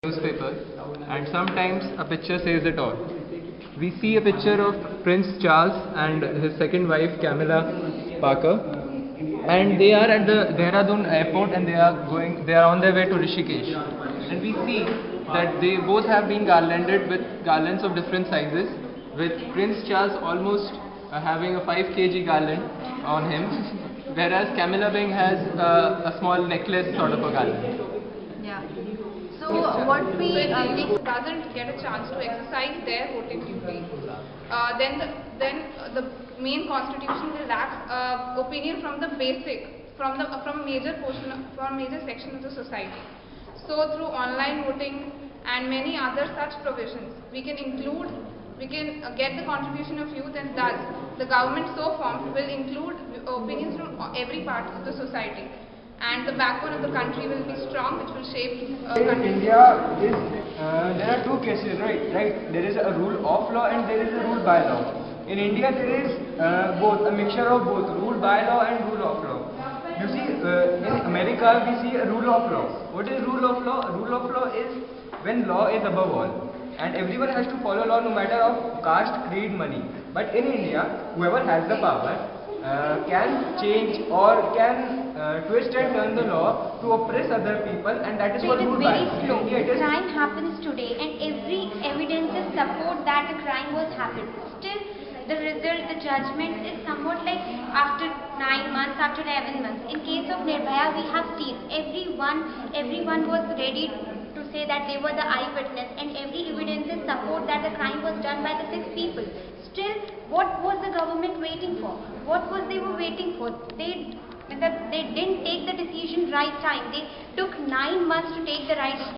newspaper, and sometimes a picture says it all. We see a picture of Prince Charles and his second wife Camilla Parker, and they are at the Dehradun airport, and they are on their way to Rishikesh, and we see that they both have been garlanded with garlands of different sizes, with Prince Charles almost having a 5 kg garland on him, whereas Camilla Bing has a small necklace sort of a garland. Yeah. So what we doesn't get a chance to exercise their voting duty, then the main constitution will lack opinion from the from a major portion, from a major section of the society. So through online voting and many other such provisions, we can get the contribution of youth, and thus the government so formed will include opinions from every part of the society, and the backbone of the country will be strong, which will shape In India, there are two cases, right? There is a rule of law and there is a rule by law. In India, there is both, a mixture of both, rule by law and rule of law. You see, in America, we see a rule of law. What is rule of law? Rule of law is when law is above all, and everyone has to follow law no matter of caste, creed, money. But in India, whoever has the power can change or can twist and turn the law to oppress other people, and that is what rule by law. It is very slow. Crime happens today, and every evidence support that the crime was happened. Still, the result, the judgment is somewhat like after 9 months, after 11 months. In case of Nirbhaya, we have seen everyone was ready to say that they were the eyewitness, and every evidence support that the crime was done by the 6 people. Still, what was the government waiting for? What was they were waiting for? They didn't take the decision right time. They took 9 months to take the right decision.